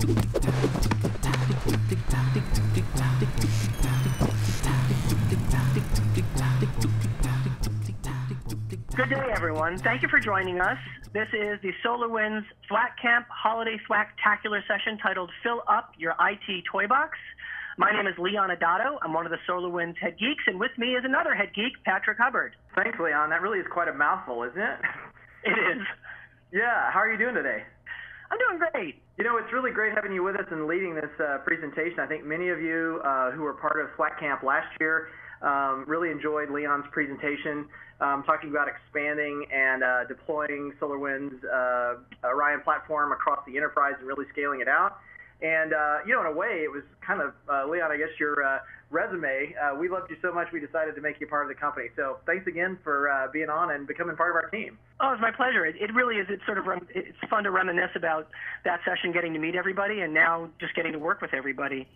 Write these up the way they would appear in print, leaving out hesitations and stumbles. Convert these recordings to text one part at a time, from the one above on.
Good day, everyone. Thank you for joining us. This is the SolarWinds Thwack Camp Holiday Thwacktacular session titled Fill Up Your IT Toybox. My name is Leon Adato. I'm one of the SolarWinds head geeks, and with me is another head geek, Patrick Hubbard. Thanks, Leon. That really is quite a mouthful, isn't it? It is. Yeah. How are you doing today? I'm doing great. You know, it's really great having you with us and leading this presentation. I think many of you who were part of Thwack Camp last year really enjoyed Leon's presentation, talking about expanding and deploying SolarWinds Orion platform across the enterprise and really scaling it out. And, you know, in a way, it was kind of, Leon, I guess your resume. We loved you so much, we decided to make you part of the company. So thanks again for being on and becoming part of our team. Oh, it's my pleasure. It really is. It's it's fun to reminisce about that session, getting to meet everybody, and now just getting to work with everybody.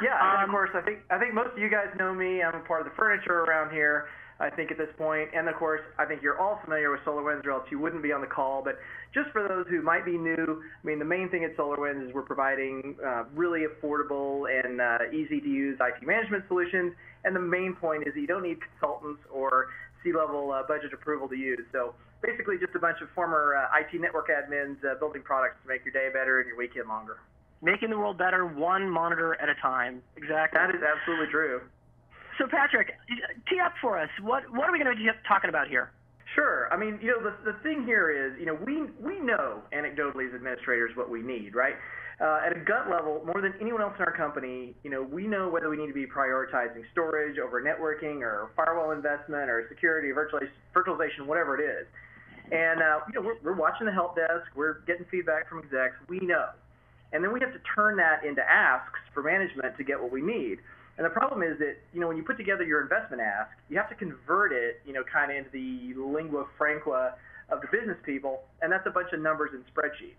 Yeah, and of course, I think most of you guys know me. I'm a part of the furniture around here, I think, at this point. And, of course, I think you're all familiar with SolarWinds, or else you wouldn't be on the call. But just for those who might be new, I mean, the main thing at SolarWinds is we're providing really affordable and easy-to-use IT management solutions. And the main point is that you don't need consultants or C-level budget approval to use. So basically just a bunch of former IT network admins building products to make your day better and your weekend longer. Making the world better one monitor at a time. Exactly. That is absolutely true. So, Patrick, tee up for us. What are we going to be talking about here? Sure. I mean, you know, the thing here is, you know, we know anecdotally as administrators what we need, right? At a gut level, more than anyone else in our company, you know, we know whether we need to be prioritizing storage over networking or firewall investment or security, virtualization, whatever it is. And, you know, we're watching the help desk. We're getting feedback from execs. We know. And then we have to turn that into asks for management to get what we need. And the problem is that, you know, when you put together your investment ask, you have to convert it, you know, kind of into the lingua franca of the business people, and that's a bunch of numbers and spreadsheets.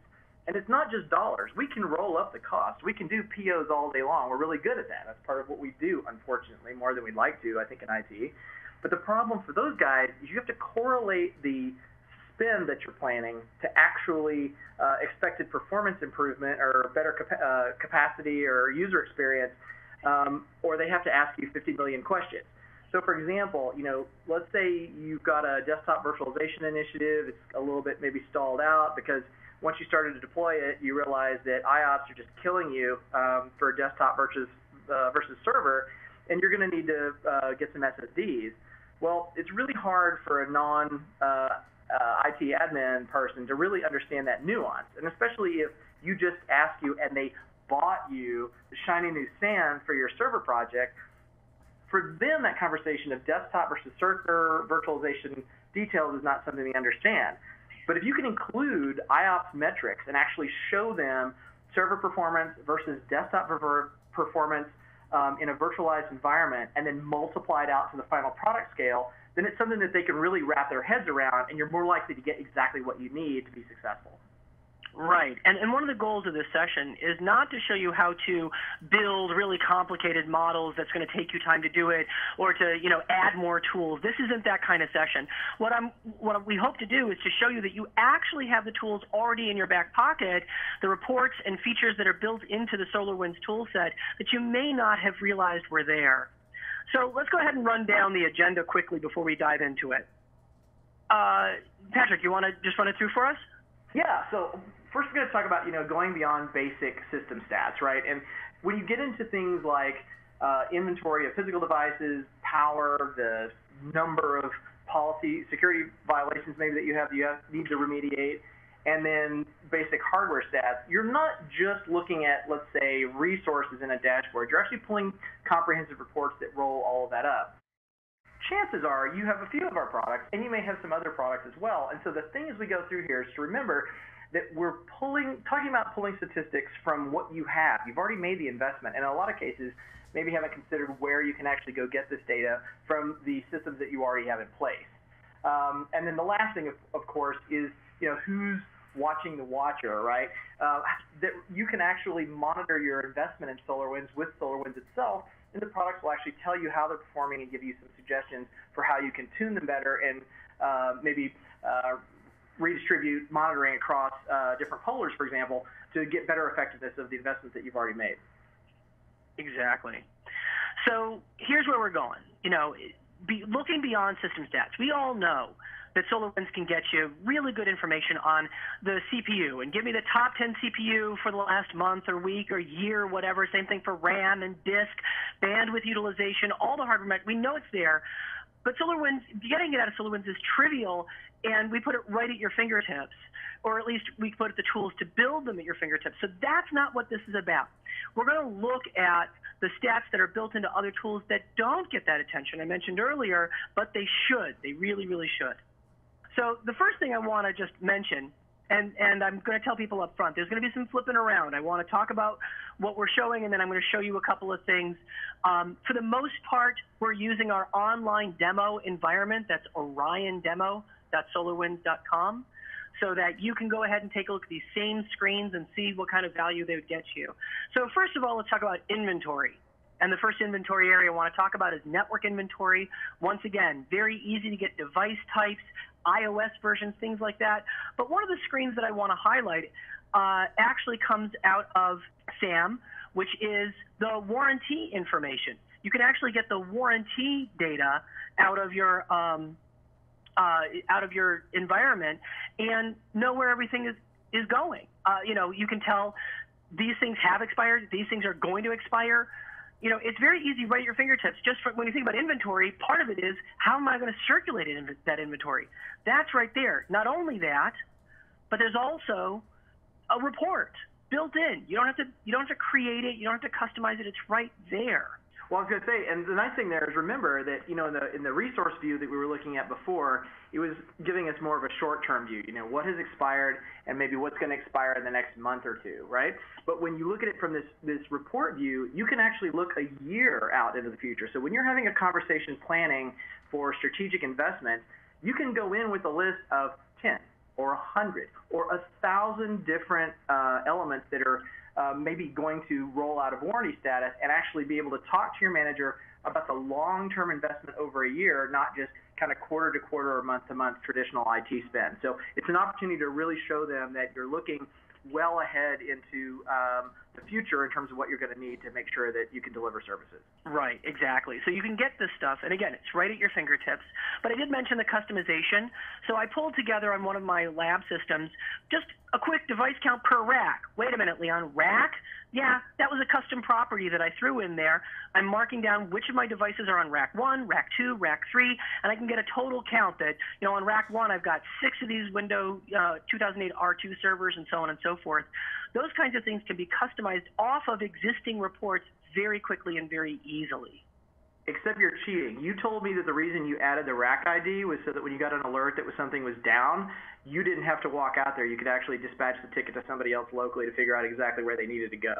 And it's not just dollars. We can roll up the cost. We can do POs all day long. We're really good at that. That's part of what we do, unfortunately, more than we'd like to, I think, in IT. But the problem for those guys is you have to correlate the spend that you're planning to actually expected performance improvement or better capacity or user experience, or they have to ask you 50 million questions. So, for example, you know, let's say you've got a desktop virtualization initiative. It's a little bit maybe stalled out because once you started to deploy it, you realize that IOPS are just killing you for desktop versus server, and you're going to need to get some SSDs. Well, it's really hard for a non IT admin person to really understand that nuance, and especially if you just ask you and they bought you the shiny new sand for your server project. For them, that conversation of desktop versus server virtualization details is not something they understand. But if you can include IOPS metrics and actually show them server performance versus desktop performance in a virtualized environment and then multiply it out to the final product scale, then it's something that they can really wrap their heads around, and you're more likely to get exactly what you need to be successful. Right. And one of the goals of this session is not to show you how to build really complicated models that's going to take you time to do it, or to, you know, add more tools. This isn't that kind of session. What we hope to do is to show you that you actually have the tools already in your back pocket, the reports and features that are built into the SolarWinds toolset that you may not have realized were there. So let's go ahead and run down the agenda quickly before we dive into it. Patrick, you want to just run it through for us? Yeah, so first we're going to talk about, you know, going beyond basic system stats, right? And when you get into things like inventory of physical devices, power, the number of policy security violations maybe that you need to remediate, and then basic hardware stats, you're not just looking at, let's say, resources in a dashboard. You're actually pulling comprehensive reports that roll all of that up. Chances are you have a few of our products, and you may have some other products as well. And so the thing as we go through here is to remember that we're talking about pulling statistics from what you have. You've already made the investment, and in a lot of cases, maybe haven't considered where you can actually go get this data from the systems that you already have in place. And then the last thing, of course, is, you know, who's watching the watcher, right? That you can actually monitor your investment in SolarWinds with SolarWinds itself, and the products will actually tell you how they're performing and give you some suggestions for how you can tune them better and maybe redistribute monitoring across different polars, for example, to get better effectiveness of the investments that you've already made. Exactly. So here's where we're going. Looking beyond system stats, we all know that SolarWinds can get you really good information on the CPU and give me the top 10 CPU for the last month or week or year, whatever. Same thing for RAM and disk, bandwidth utilization, all the hardware. We know it's there, but SolarWinds, getting it out of SolarWinds is trivial, and we put it right at your fingertips, or at least we put the tools to build them at your fingertips. So that's not what this is about. We're going to look at the stats that are built into other tools that don't get that attention I mentioned earlier, but they should. They really, really should. So the first thing I want to just mention, and I'm going to tell people up front, there's going to be some flipping around. I want to talk about what we're showing, and then I'm going to show you a couple of things. For the most part, we're using our online demo environment. That's oriondemo.solarwinds.com, so that you can go ahead and take a look at these same screens and see what kind of value they would get you. So first of all, let's talk about inventory. And the first inventory area I want to talk about is network inventory. Once again, very easy to get device types, iOS versions, things like that. But one of the screens that I want to highlight actually comes out of SAM, which is the warranty information. You can actually get the warranty data out of your environment and know where everything is going. You can tell these things have expired, these things are going to expire. It's very easy right at your fingertips. Just when you think about inventory, part of it is, how am I going to circulate that inventory? That's right there. Not only that, but there's also a report built in. You don't have to create it. You don't have to customize it. It's right there. Well, I was going to say, and the nice thing there is, remember that in the resource view that we were looking at before, it was giving us more of a short-term view. What has expired and maybe what's going to expire in the next month or two, right? But when you look at it from this report view, you can actually look a year out into the future. So when you're having a conversation planning for strategic investment, you can go in with a list of 10 or 100 or 1,000 different elements that are maybe going to roll out of warranty status, and actually be able to talk to your manager about the long-term investment over a year, not just kind of quarter to quarter or month to month traditional IT spend. So it's an opportunity to really show them that you're looking well ahead into the future in terms of what you're going to need to make sure that you can deliver services. Right, exactly. So you can get this stuff, and again, it's right at your fingertips. But I did mention the customization. So I pulled together on one of my lab systems just a quick device count per rack. Wait a minute, Leon, rack? Yeah, that was a custom property that I threw in there. I'm marking down which of my devices are on rack 1, rack 2, rack 3, and I can get a total count that, on rack 1, I've got 6 of these Windows 2008 R2 servers and so on and so forth. Those kinds of things can be customized off of existing reports very quickly and very easily. Except you're cheating. You told me that the reason you added the rack ID was so that when you got an alert that something was down, you didn't have to walk out there. You could actually dispatch the ticket to somebody else locally to figure out exactly where they needed to go.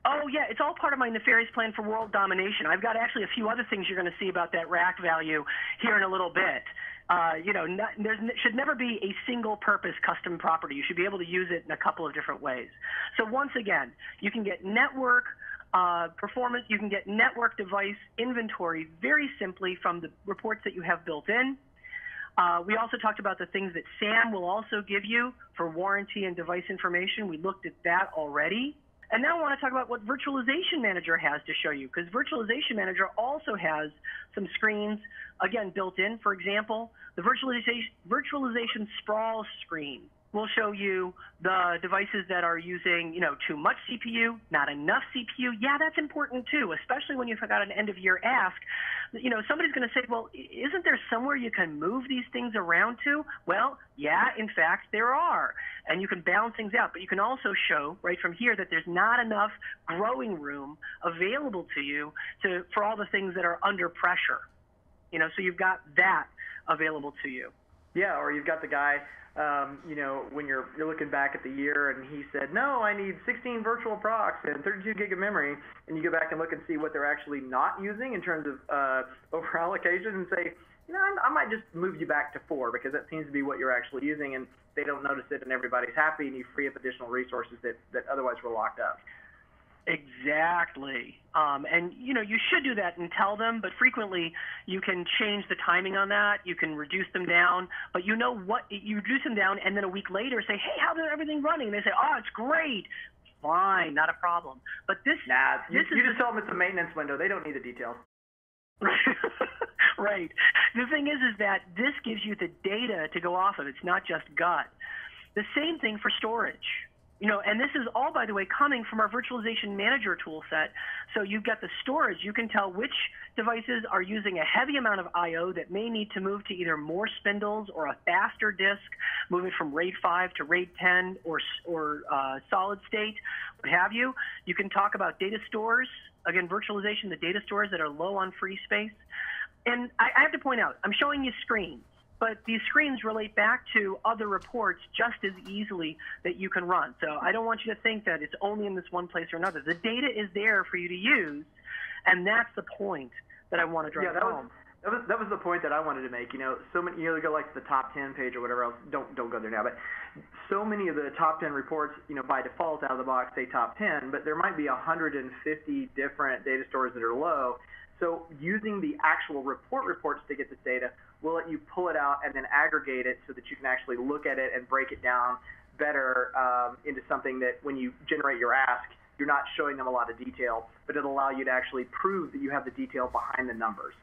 Oh, yeah, it's all part of my nefarious plan for world domination. I've got actually a few other things you're going to see about that rack value here in a little bit. There should never be a single-purpose custom property. You should be able to use it in a couple of different ways. So once again, you can get network performance, you can get network device inventory very simply from the reports that you have built in. We also talked about the things that SAM will also give you for warranty and device information. We looked at that already. And now I want to talk about what Virtualization Manager has to show you, because Virtualization Manager also has some screens, again, built in. For example, the Virtualization Sprawl screen will show you the devices that are using, too much CPU, not enough CPU. Yeah, that's important too, especially when you've got an end-of-year ask. Somebody's going to say, well, isn't there somewhere you can move these things around to? Well, yeah, in fact, there are. And you can balance things out. But you can also show right from here that there's not enough growing room available to you for all the things that are under pressure. So you've got that available to you. Yeah, or you've got the guy, when you're looking back at the year and he said, no, I need 16 virtual procs and 32 gig of memory, and you go back and look and see what they're actually not using in terms of over allocation and say, I might just move you back to 4 because that seems to be what you're actually using, and they don't notice it and everybody's happy, and you free up additional resources that otherwise were locked up. Exactly. And you should do that and tell them, but frequently you can change the timing on that. You can reduce them down, but you reduce them down, and then a week later say, hey, how's everything running? And they say, oh, it's great. Fine, not a problem. But you just tell them it's a maintenance window. They don't need the details. Right. The thing is that this gives you the data to go off of. It's not just gut. The same thing for storage. And this is all, by the way, coming from our Virtualization Manager tool set. So you've got the storage. You can tell which devices are using a heavy amount of I/O that may need to move to either more spindles or a faster disk, moving from RAID 5 to RAID 10 or solid state, what have you. You can talk about data stores. Again, virtualization, the data stores that are low on free space. And I have to point out, I'm showing you screens. But these screens relate back to other reports just as easily that you can run. So I don't want you to think that it's only in this one place or another. The data is there for you to use, and that's the point that I want to drive home. That was the point that I wanted to make. So many, go like the top 10 page or whatever else. Don't go there now. But so many of the top 10 reports, by default out of the box say top 10, but there might be 150 different data stores that are low. So using the actual reports to get this data will let you pull it out and then aggregate it so that you can actually look at it and break it down better into something that when you generate your ask, you're not showing them a lot of detail, but it'll allow you to actually prove that you have the detail behind the numbers.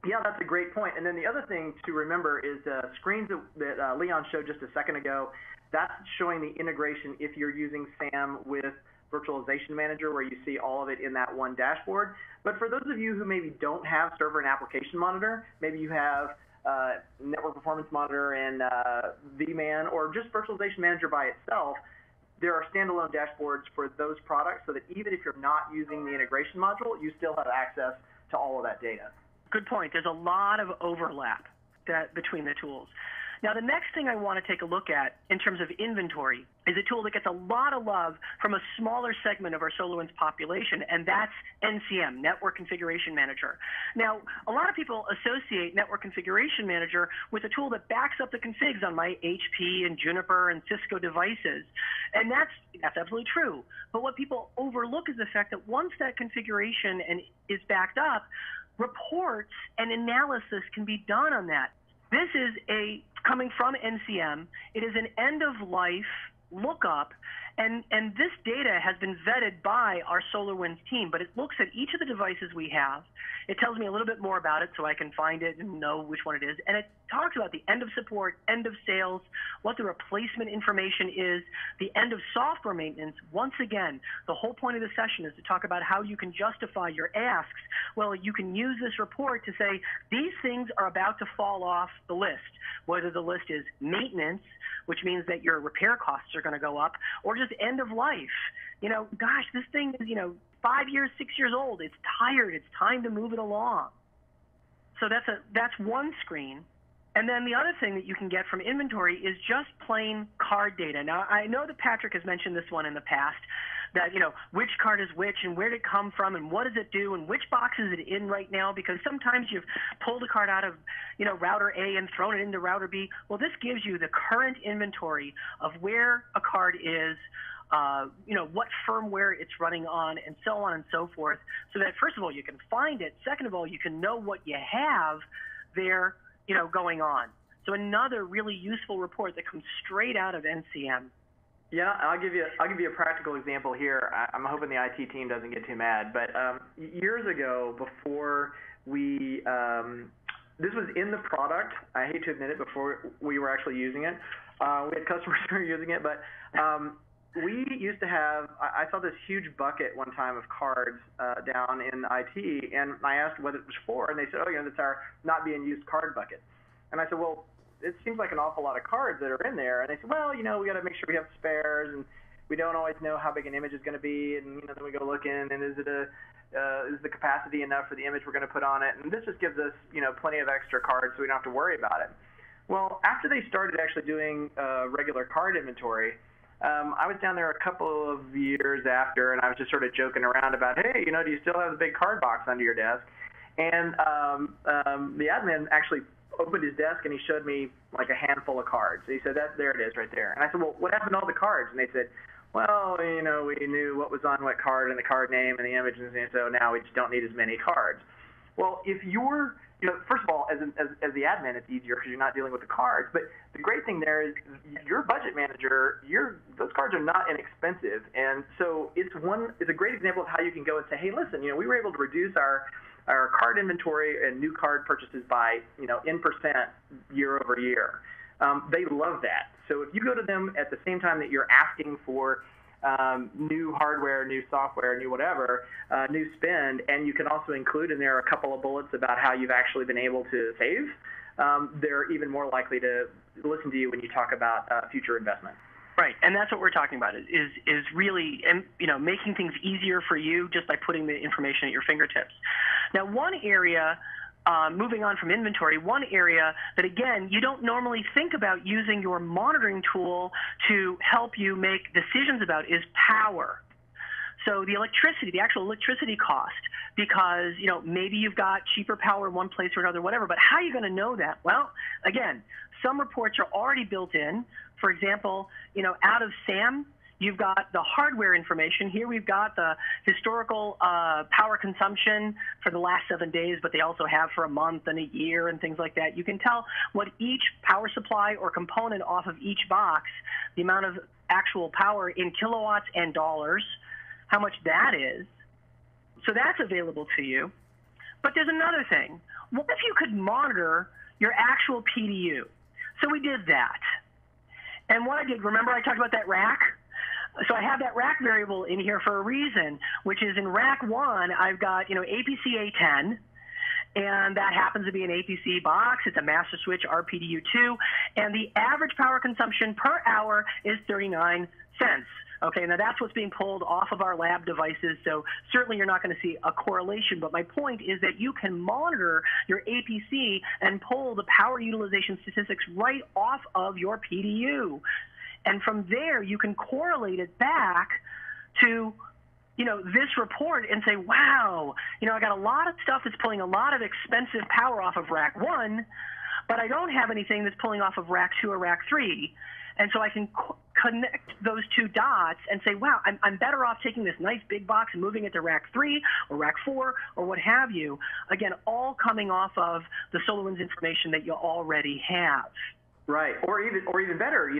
Yeah, that's a great point. And then the other thing to remember is screens that Leon showed just a second ago, that's showing the integration if you're using SAM with Virtualization Manager, where you see all of it in that one dashboard. But for those of you who maybe don't have Server and Application Monitor, maybe you have Network Performance Monitor and vMan, or just Virtualization Manager by itself, there are standalone dashboards for those products so that even if you're not using the integration module, you still have access to all of that data. Good point. There's a lot of overlap between the tools. Now, the next thing I want to take a look at in terms of inventory is a tool that gets a lot of love from a smaller segment of our SolarWinds population, and that's NCM, Network Configuration Manager. Now, a lot of people associate Network Configuration Manager with a tool that backs up the configs on my HP and Juniper and Cisco devices, and that's absolutely true. But what people overlook is the fact that once that configuration is backed up, reports and analysis can be done on that. This is coming from NCM. It is an end-of-life lookup, and this data has been vetted by our SolarWinds team, but it looks at each of the devices we have. It tells me a little bit more about it so I can find it and know which one it is, and it talks about the end of support, end of sales, what the replacement information is, the end of software maintenance. Once again, the whole point of the session is to talk about how you can justify your asks. Well, you can use this report to say these things are about to fall off the list, whether the list is maintenance, which means that your repair costs are going to go up, or just end of life. Gosh, this thing is, 5 years, 6 years old. It's tired. It's time to move it along. So that's one screen. And then the other thing that you can get from inventory is just plain card data. Now, I know that Patrick has mentioned this one in the past, that, which card is which and where did it come from and what does it do and which box is it in right now, because sometimes you've pulled a card out of, router A and thrown it into router B. Well, this gives you the current inventory of where a card is, what firmware it's running on, and so on and so forth, so that, first of all, you can find it. Second of all, you can know what you have there, going on. So another really useful report that comes straight out of NCM. Yeah, I'll give you a practical example here. I'm hoping the IT team doesn't get too mad, but years ago, before we this was in the product. I hate to admit it, before we were actually using it. We had customers who were using it, but we used to have, I saw this huge bucket one time of cards down in IT, and I asked what it was for, and they said, that's our not being used card bucket. And I said, well, it seems like an awful lot of cards that are in there. And they said, well, we got to make sure we have spares, and we don't always know how big an image is going to be, and then we go looking, and is the capacity enough for the image we're going to put on it? And this just gives us, plenty of extra cards so we don't have to worry about it. Well, after they started actually doing regular card inventory, I was down there a couple of years after, and I was just sort of joking around about, hey, do you still have the big card box under your desk? And the admin actually opened his desk, and he showed me like a handful of cards. He said, there it is right there. And I said, well, what happened to all the cards? And they said, well, we knew what was on what card and the card name and the images, and so now we just don't need as many cards. Well, if you're, first of all, as the admin, it's easier because you're not dealing with the cards. But the great thing there is your budget manager, those cards are not inexpensive. And so it's a great example of how you can go and say, hey, listen, we were able to reduce our card inventory and new card purchases by, N% year over year. They love that. So if you go to them at the same time that you're asking for new hardware, new software, new whatever, new spend, and you can also include in there a couple of bullets about how you've actually been able to save, they're even more likely to listen to you when you talk about future investment. Right, and that's what we're talking about is really, making things easier for you just by putting the information at your fingertips. Now, one area, moving on from inventory, one area that, again, you don't normally think about using your monitoring tool to help you make decisions about is power. So the actual electricity cost, because, maybe you've got cheaper power in one place or another, whatever, but how are you going to know that? Well, again, some reports are already built in. For example, out of SAM, you've got the hardware information. Here we've got the historical power consumption for the last 7 days, but they also have for a month and a year and things like that. You can tell what each power supply or component off of each box, the amount of actual power in kilowatts and dollars, how much that is. So that's available to you. But there's another thing. What if you could monitor your actual PDU? So we did that. And what I did, remember I talked about that rack? So I have that rack variable in here for a reason, which is in rack 1, I've got, APC A10, and that happens to be an APC box. It's a master switch RPDU2, and the average power consumption per hour is 39 cents. Okay, now that's what's being pulled off of our lab devices, so certainly you're not going to see a correlation, but my point is that you can monitor your APC and pull the power utilization statistics right off of your PDU. And from there, you can correlate it back to, this report and say, wow, I got a lot of stuff that's pulling a lot of expensive power off of rack 1, but I don't have anything that's pulling off of rack 2 or rack 3. And so I can connect those two dots and say, wow, I'm better off taking this nice big box and moving it to rack 3 or rack 4 or what have you. Again, all coming off of the SolarWinds information that you already have. Right, or even better,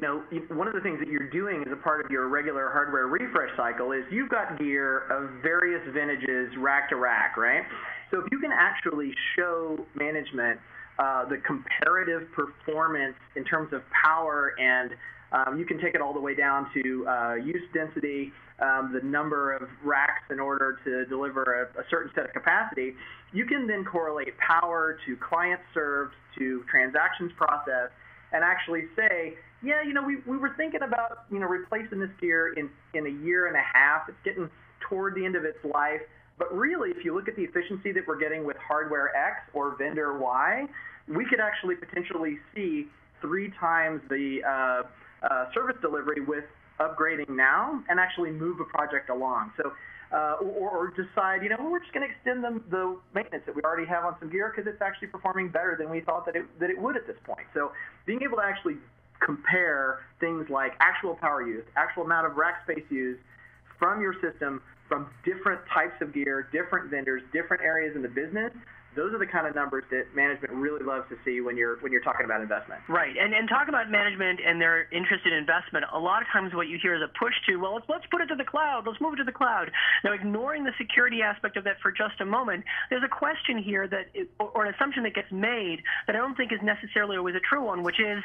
one of the things that you're doing as a part of your regular hardware refresh cycle is you've got gear of various vintages rack to rack, right? So if you can actually show management the comparative performance in terms of power, and you can take it all the way down to use density, the number of racks in order to deliver a certain set of capacity, you can then correlate power to clients served to transactions processed, and actually say, yeah, we were thinking about, replacing this gear in a year and a half. It's getting toward the end of its life. But really, if you look at the efficiency that we're getting with hardware X or vendor Y, we could actually potentially see 3 times the service delivery with upgrading now and actually move a project along. So, or decide, we're just going to extend the maintenance that we already have on some gear because it's actually performing better than we thought that it would at this point. So being able to actually compare things like actual power use, actual amount of rack space used from your system, from different types of gear, different vendors, different areas in the business, those are the kind of numbers that management really loves to see when you're talking about investment. Right, and talk about management and their interest in investment. A lot of times what you hear is a push to, well, let's put it to the cloud. Let's move it to the cloud. Now, ignoring the security aspect of that for just a moment, there's a question here or an assumption that gets made that I don't think is necessarily always a true one, which is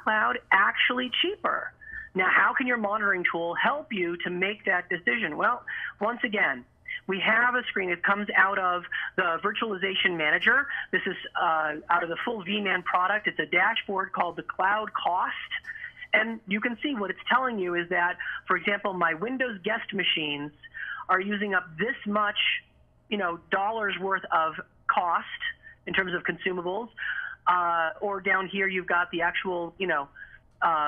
cloud actually cheaper? Now, how can your monitoring tool help you to make that decision? Well, once again, we have a screen. It comes out of the Virtualization Manager. This is out of the full vMan product. It's a dashboard called the Cloud Cost. And you can see what it's telling you is that, for example, my Windows guest machines are using up this much, dollars worth of cost in terms of consumables. Or down here, you've got the actual,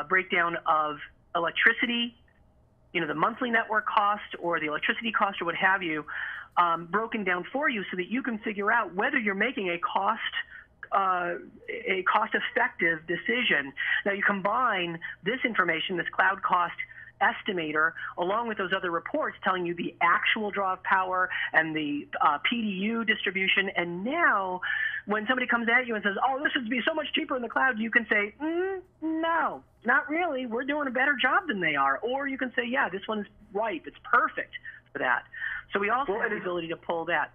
breakdown of electricity, the monthly network cost or the electricity cost or what have you, broken down for you so that you can figure out whether you're making a cost-effective decision. Now, you combine this information, this cloud cost estimator along with those other reports telling you the actual draw of power and the PDU distribution. And now when somebody comes at you and says, oh, this would be so much cheaper in the cloud, you can say, no, not really. We're doing a better job than they are. Or you can say, yeah, this one's ripe. It's perfect for that. So we also have the ability to pull that.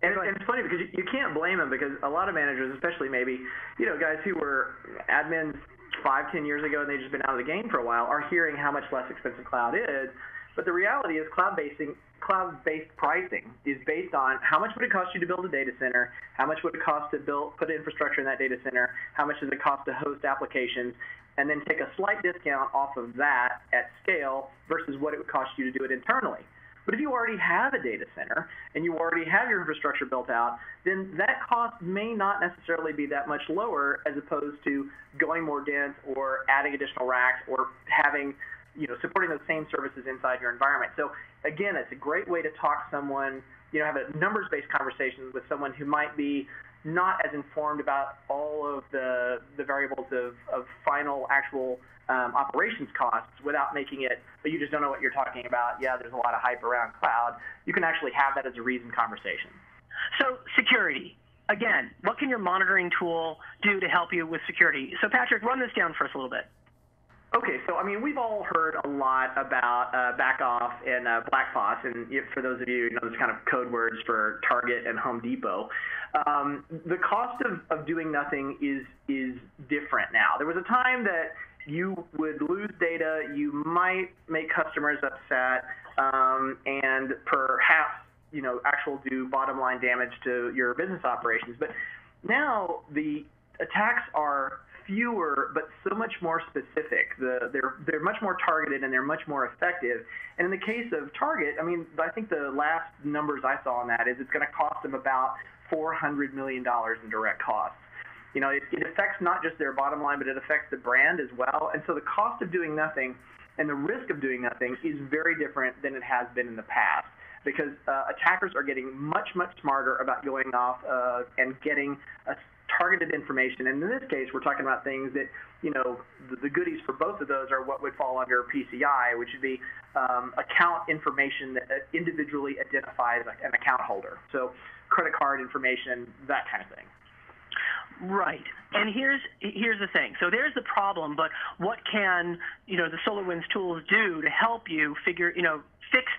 And it's funny because you can't blame them, because a lot of managers, especially maybe, guys who were admins 5-10 years ago and they've just been out of the game for a while, are hearing how much less expensive cloud is. But the reality is cloud-based pricing is based on how much would it cost you to build a data center, how much would it cost to put infrastructure in that data center, how much does it cost to host applications, and then take a slight discount off of that at scale versus what it would cost you to do it internally. But if you already have a data center and you already have your infrastructure built out, then that cost may not necessarily be that much lower as opposed to going more dense or adding additional racks or having, supporting those same services inside your environment. So again, it's a great way to talk to someone, have a numbers-based conversation with someone who might be not as informed about all of the variables of final actual operations costs without making it, but you just don't know what you're talking about. Yeah, there's a lot of hype around cloud. You can actually have that as a reasoned conversation. So security. Again, what can your monitoring tool do to help you with security? So Patrick, run this down for us a little bit. Okay, so we've all heard a lot about Backoff and BlackFoss, and for those of you who know, those kind of code words for Target and Home Depot. The cost of doing nothing is different now. There was a time that you would lose data, you might make customers upset, and perhaps actual do bottom line damage to your business operations. But now the attacks are fewer, but so much more specific. They're much more targeted and they're much more effective. And in the case of Target, I think the last numbers I saw on that is it's going to cost them about $400 million in direct costs. It affects not just their bottom line, but it affects the brand as well. And so the cost of doing nothing and the risk of doing nothing is very different than it has been in the past, because attackers are getting much, much smarter about going off and getting targeted information. And in this case, we're talking about things that, the goodies for both of those are what would fall under PCI, which would be account information that individually identifies an account holder. So credit card information, that kind of thing. Right. And here's the thing. So there's the problem, but what can, the SolarWinds tools do to help you fix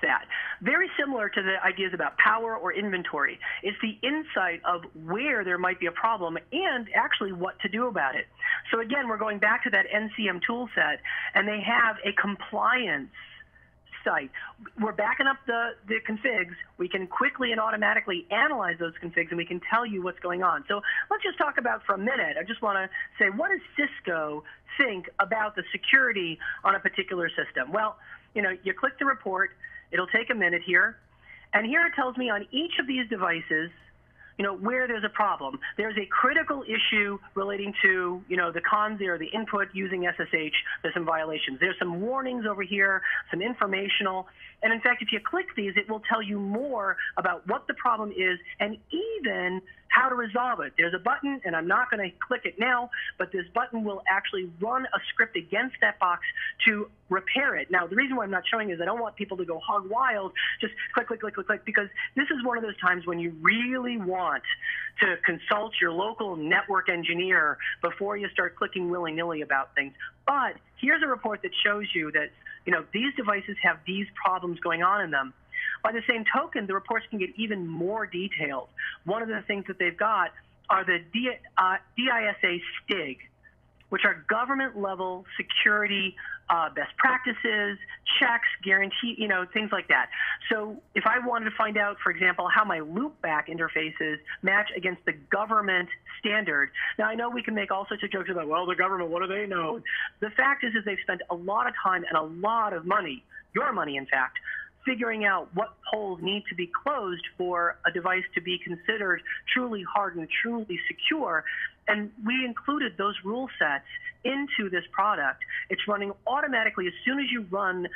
that? Very similar to the ideas about power or inventory. It's the insight of where there might be a problem and actually what to do about it. So again, we're going back to that NCM tool set, and they have a compliance site. We're backing up the configs. We can quickly and automatically analyze those configs, and we can tell you what's going on. So let's just talk about for a minute. I just want to say, what does Cisco think about the security on a particular system? Well, you click the report. It'll take a minute here. And here it tells me on each of these devices, where there's a problem. There's a critical issue relating to, the cons there, the input using SSH. There's some violations. There's some warnings over here, some informational. And in fact, if you click these, it will tell you more about what the problem is and even how to resolve it. There's a button, and I'm not going to click it now, but this button will actually run a script against that box to repair it. Now, the reason why I'm not showing is I don't want people to go hog wild, just click, click, click, click, click, because this is one of those times when you really want to consult your local network engineer before you start clicking willy-nilly about things. But here's a report that shows you that, these devices have these problems going on in them. By the same token, the reports can get even more detailed. One of the things that they've got are the DISA STIG, which are government-level security best practices, checks, guarantee, things like that. So if I wanted to find out, for example, how my loopback interfaces match against the government standard, now I know we can make all sorts of jokes about, well, the government, what do they know? The fact is they've spent a lot of time and a lot of money, your money, in fact, figuring out what holes need to be closed for a device to be considered truly hardened, truly secure. And we included those rule sets into this product. It's running automatically as soon as you run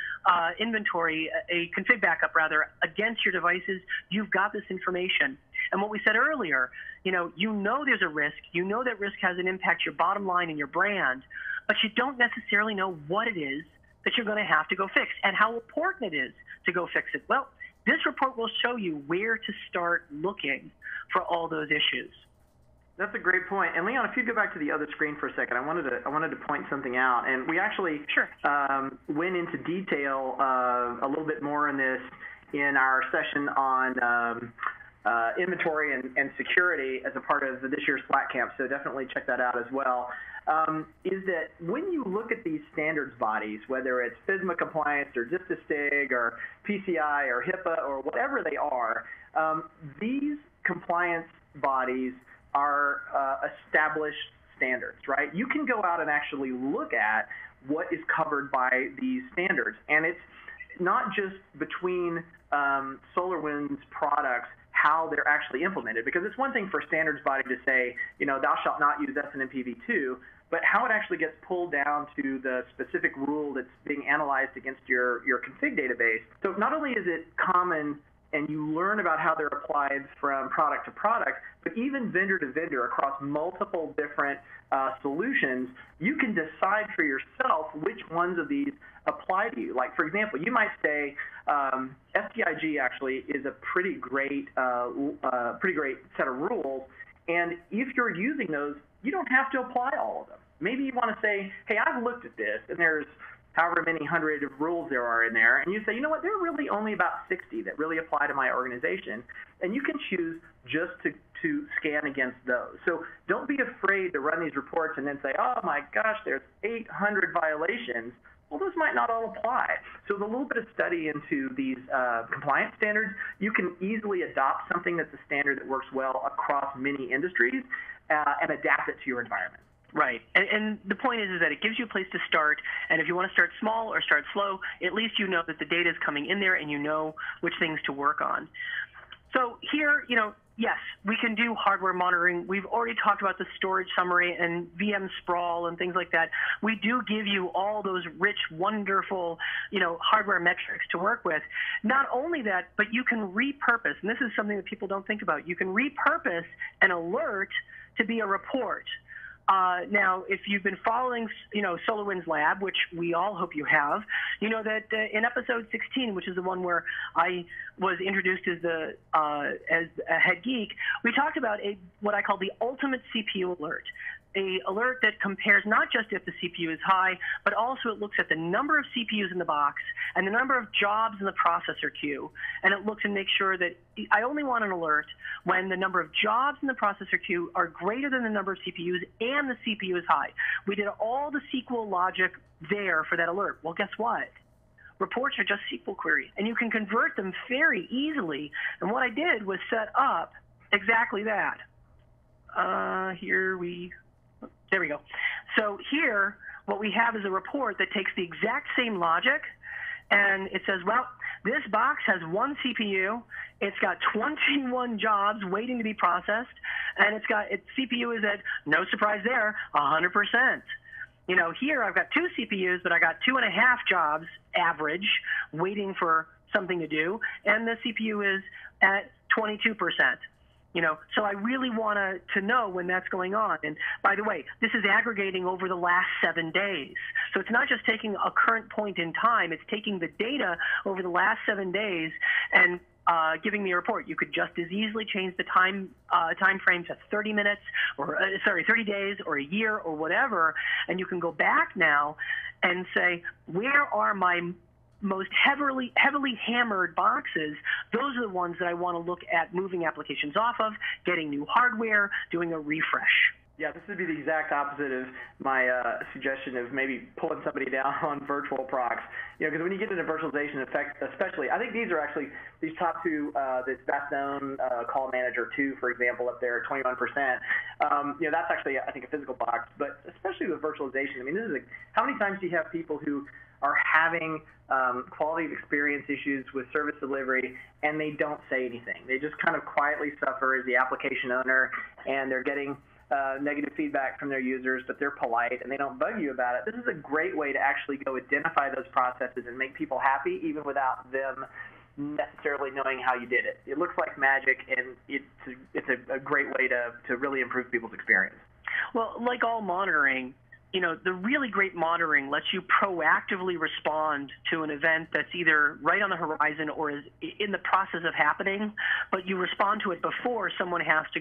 inventory, a config backup rather, against your devices, you've got this information. And what we said earlier, you know there's a risk, you know that risk has an impact your bottom line and your brand, but you don't necessarily know what it is that you're going to have to go fix and how important it is to go fix it. Well, this report will show you where to start looking for all those issues. That's a great point. And Leon, if you go back to the other screen for a second, I wanted to point something out. And we actually went into detail a little bit more in this in our session on inventory and security as a part of this year's Slack camp. So definitely check that out as well. Is that when you look at these standards bodies, whether it's FISMA compliance or DISTA-STIG or PCI or HIPAA or whatever they are, these compliance bodies are established standards, right? You can go out and actually look at what is covered by these standards. And it's not just between SolarWinds products how they're actually implemented, because it's one thing for standards body to say, thou shalt not use SNMPv2, but how it actually gets pulled down to the specific rule that's being analyzed against your config database. So not only is it common and you learn about how they're applied from product to product, but even vendor to vendor across multiple different solutions, you can decide for yourself which ones of these apply to you. Like, for example, you might say STIG actually is a pretty great set of rules, and if you're using those, you don't have to apply all of them. Maybe you want to say, hey, I've looked at this, and there's however many hundred of rules there are in there, and you say, you know what, there are really only about 60 that really apply to my organization, and you can choose just to scan against those. So don't be afraid to run these reports and then say, oh my gosh, there's 800 violations. Well, those might not all apply. So with a little bit of study into these compliance standards, you can easily adopt something that's a standard that works well across many industries and adapt it to your environment. Right. And the point is that it gives you a place to start, and if you want to start small or start slow, at least you know that the data is coming in there and you know which things to work on. So here, yes, we can do hardware monitoring. We've already talked about the storage summary and VM sprawl and things like that. We do give you all those rich, wonderful, hardware metrics to work with. Not only that, but you can repurpose, and this is something that people don't think about. You can repurpose an alert to be a report. Now, if you've been following, SolarWinds Lab, which we all hope you have, you know that in episode 16, which is the one where I was introduced as a head geek, we talked about what I call the ultimate CPU alert. A alert that compares not just if the CPU is high, but also it looks at the number of CPUs in the box and the number of jobs in the processor queue, and it looks and makes sure that I only want an alert when the number of jobs in the processor queue are greater than the number of CPUs and the CPU is high. We did all the SQL logic there for that alert. Well, guess what? Reports are just SQL queries, and you can convert them very easily. And what I did was set up exactly that. There we go. So here, what we have is a report that takes the exact same logic, and it says, well, this box has one CPU, it's got 21 jobs waiting to be processed, and its CPU is at, no surprise there, 100%. Here I've got 2 CPUs, but I got 2.5 jobs average waiting for something to do, and the CPU is at 22%. So I really want to know when that's going on. And by the way, this is aggregating over the last 7 days. So it's not just taking a current point in time, it's taking the data over the last 7 days and giving me a report. You could just as easily change the time frame to 30 minutes or 30 days or a year or whatever, and you can go back now and say, where are my most heavily hammered boxes? Those are the ones that I want to look at moving applications off of, getting new hardware, doing a refresh. Yeah, this would be the exact opposite of my suggestion of maybe pulling somebody down on virtual procs. Because when you get into virtualization, especially, I think these are actually, these top two, this best known call manager 2, for example, up there at 21%. That's actually, I think, a physical box. But especially with virtualization, this is how many times do you have people who are having quality of experience issues with service delivery, and they don't say anything. They just kind of quietly suffer as the application owner, and they're getting negative feedback from their users, but they're polite and they don't bug you about it. This is a great way to actually go identify those processes and make people happy, even without them necessarily knowing how you did it. It looks like magic, and it's a great way to really improve people's experience. Well, like all monitoring, the really great monitoring lets you proactively respond to an event that's either right on the horizon or is in the process of happening, but you respond to it before someone has to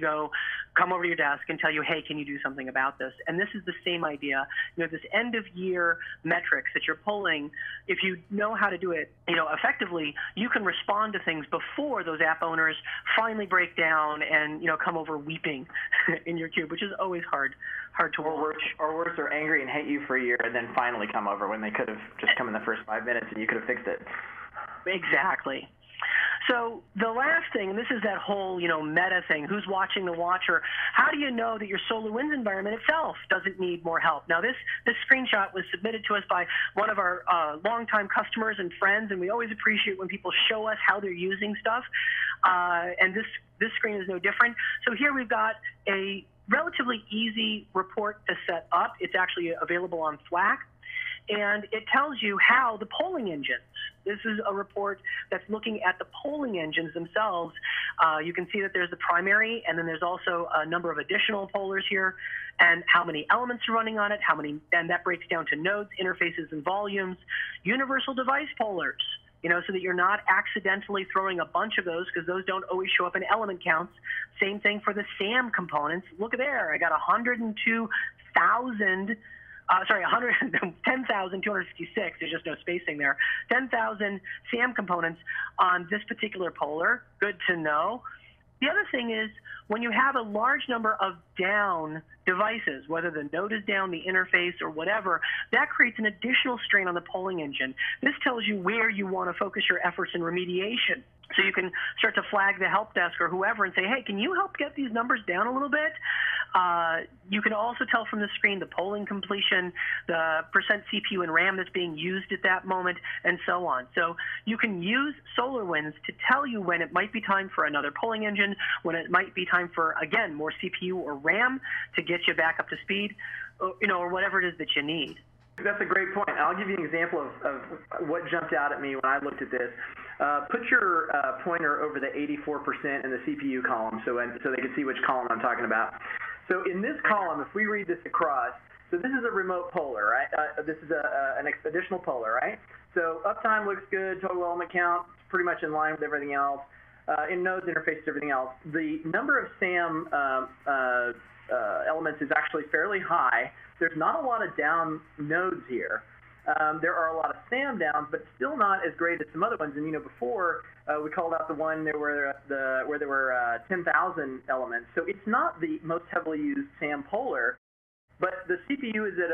come over to your desk and tell you, hey, can you do something about this? And this is the same idea. This end of year metrics that you're pulling, if you know how to do it, effectively, you can respond to things before those app owners finally break down and, come over weeping in your cube, which is always hard to watch. Or worse, they're angry and hate you for a year and then finally come over when they could have just come in the first 5 minutes and you could have fixed it. Exactly. So the last thing, and this is that whole, meta thing, who's watching the watcher? How do you know that your SolarWinds environment itself doesn't need more help? Now, this screenshot was submitted to us by one of our longtime customers and friends, and we always appreciate when people show us how they're using stuff. And this screen is no different. So here we've got a relatively easy report to set up. It's actually available on Slack. And it tells you how the polling engines, this is a report that's looking at the polling engines themselves. You can see that there's the primary, and then there's also a number of additional pollers here, and how many elements are running on it, and that breaks down to nodes, interfaces, and volumes. Universal device pollers, so that you're not accidentally throwing a bunch of those, because those don't always show up in element counts. Same thing for the SAM components. Look at there, I got 10,256, there's just no spacing there, 10,000 SAM components on this particular poller. Good to know. The other thing is, when you have a large number of down devices, whether the node is down, the interface, or whatever, that creates an additional strain on the polling engine. This tells you where you want to focus your efforts in remediation. So you can start to flag the help desk or whoever and say, hey, can you help get these numbers down a little bit? You can also tell from the screen the polling completion, the percent CPU and RAM that's being used at that moment, and so on. So you can use SolarWinds to tell you when it might be time for another polling engine, when it might be time for, again, more CPU or RAM to get you back up to speed, or whatever it is that you need. That's a great point. I'll give you an example of what jumped out at me when I looked at this. Put your pointer over the 84% in the CPU column so they can see which column I'm talking about. So in this column, if we read this across, so this is a remote poller, right? This is an additional poller, right? So uptime looks good, total element count pretty much in line with everything else. In nodes, interfaces, everything else. The number of SAM elements is actually fairly high. There's not a lot of down nodes here. There are a lot of SAM downs, but still not as great as some other ones. And before we called out the one where there were 10,000 elements. So it's not the most heavily used SAM poller, but the CPU is at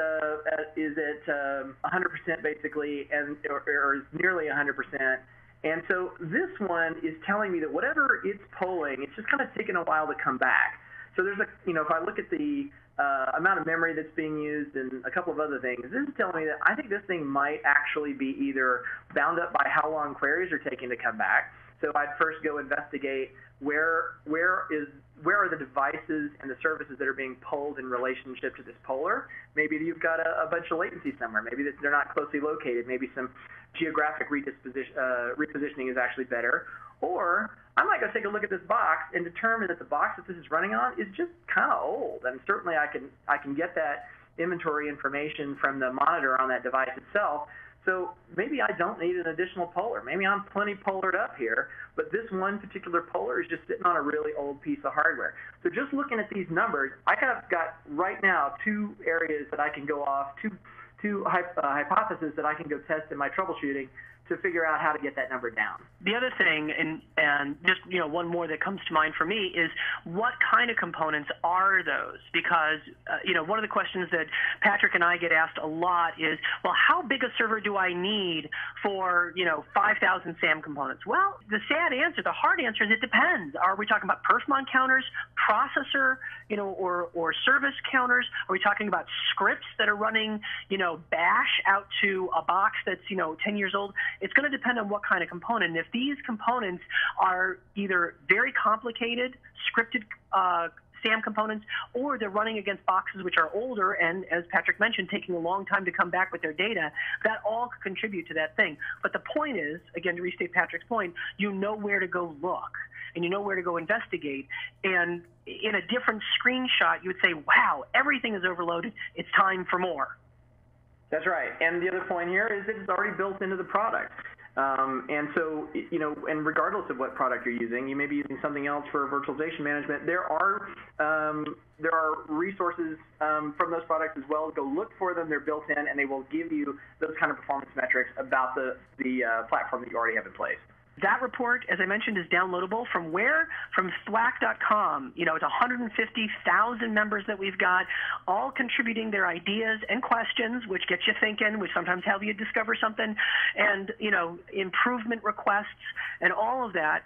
100% basically, or is nearly 100%. And so this one is telling me that whatever it's polling, it's just kind of taking a while to come back. So there's if I look at the amount of memory that's being used and a couple of other things, this is telling me that I think this thing might actually be either bound up by how long queries are taking to come back. So I'd first go investigate where are the devices and the services that are being polled in relationship to this poller. Maybe you've got a bunch of latency somewhere. Maybe they're not closely located. Maybe some geographic repositioning is actually better. Or I might go take a look at this box and determine that the box that this is running on is just kind of old. And certainly I can get that inventory information from the monitor on that device itself. So maybe I don't need an additional poller. Maybe I'm plenty pollered up here, but this one particular poller is just sitting on a really old piece of hardware. So just looking at these numbers, I have got right now two areas that I can go off, two hypotheses that I can go test in my troubleshooting to figure out how to get that number down. The other thing, and just one more that comes to mind for me, is what kind of components are those? Because one of the questions that Patrick and I get asked a lot is, well, how big a server do I need for 5,000 SAM components? Well, the sad answer, the hard answer is it depends. Are we talking about perfmon counters, processor, or service counters? Are we talking about scripts that are running bash out to a box that's 10 years old? It's going to depend on what kind of component. And if these components are either very complicated, scripted SAM components, or they're running against boxes which are older and, as Patrick mentioned, taking a long time to come back with their data. That all could contribute to that thing. But the point is, again, to restate Patrick's point, you know where to go look, and you know where to go investigate. And in a different screenshot, you would say, wow, everything is overloaded. It's time for more. That's right. And the other point here is that it's already built into the product. And so, and regardless of what product you're using, you may be using something else for virtualization management. There are resources from those products as well. Go look for them. They're built in, and they will give you those kind of performance metrics about the platform that you already have in place. That report, as I mentioned, is downloadable from where? From thwack.com. It's 150,000 members that we've got, all contributing their ideas and questions, which get you thinking, which sometimes help you discover something, and, improvement requests and all of that.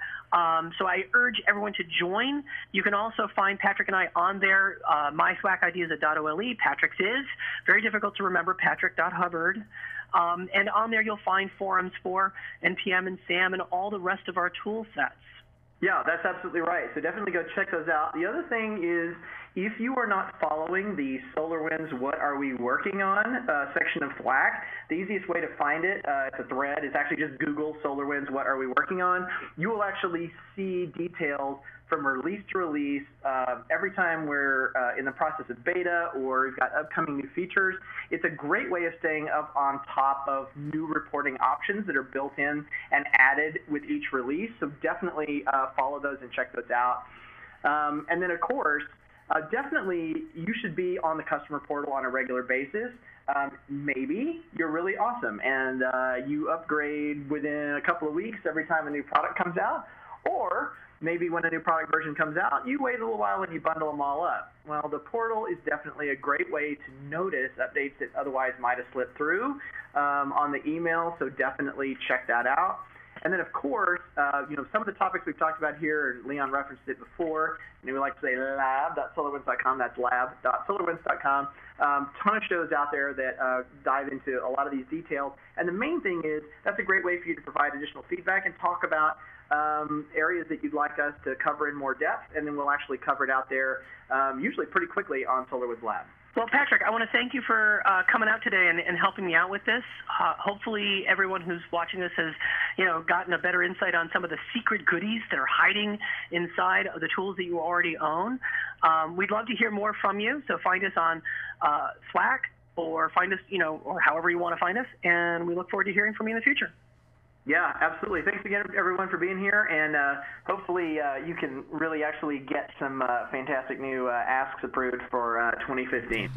So I urge everyone to join. You can also find Patrick and I on there. My Thwack ID is .ole. Patrick's is very difficult to remember, patrick.hubbard. And on there, you'll find forums for NPM and SAM and all the rest of our tool sets. Yeah, that's absolutely right. So definitely go check those out. The other thing is, if you are not following the SolarWinds What Are We Working On section of Thwack, the easiest way to find it, it's a thread, it's actually just Google SolarWinds What Are We Working On. You will actually see details from release to release every time we're in the process of beta or we've got upcoming new features. It's a great way of staying up on top of new reporting options that are built in and added with each release. So definitely follow those and check those out. And then, of course, definitely you should be on the customer portal on a regular basis. Maybe you're really awesome and you upgrade within a couple of weeks every time a new product comes out, or maybe when a new product version comes out, you wait a little while and you bundle them all up. Well, the portal is definitely a great way to notice updates that otherwise might have slipped through on the email, so definitely check that out. And then, of course, some of the topics we've talked about here, Leon referenced it before, and we like to say lab.solarwinds.com, that's lab.solarwinds.com. Ton of shows out there that dive into a lot of these details. And the main thing is that's a great way for you to provide additional feedback and talk about areas that you'd like us to cover in more depth, and then we'll actually cover it out there usually pretty quickly on SolarWinds Lab. Well, Patrick, I want to thank you for coming out today and helping me out with this. Hopefully everyone who's watching this has, gotten a better insight on some of the secret goodies that are hiding inside of the tools that you already own. We'd love to hear more from you, so find us on Slack or find us, or however you want to find us, and we look forward to hearing from you in the future. Yeah, absolutely. Thanks again, everyone, for being here, and hopefully you can really actually get some fantastic new asks approved for 2015.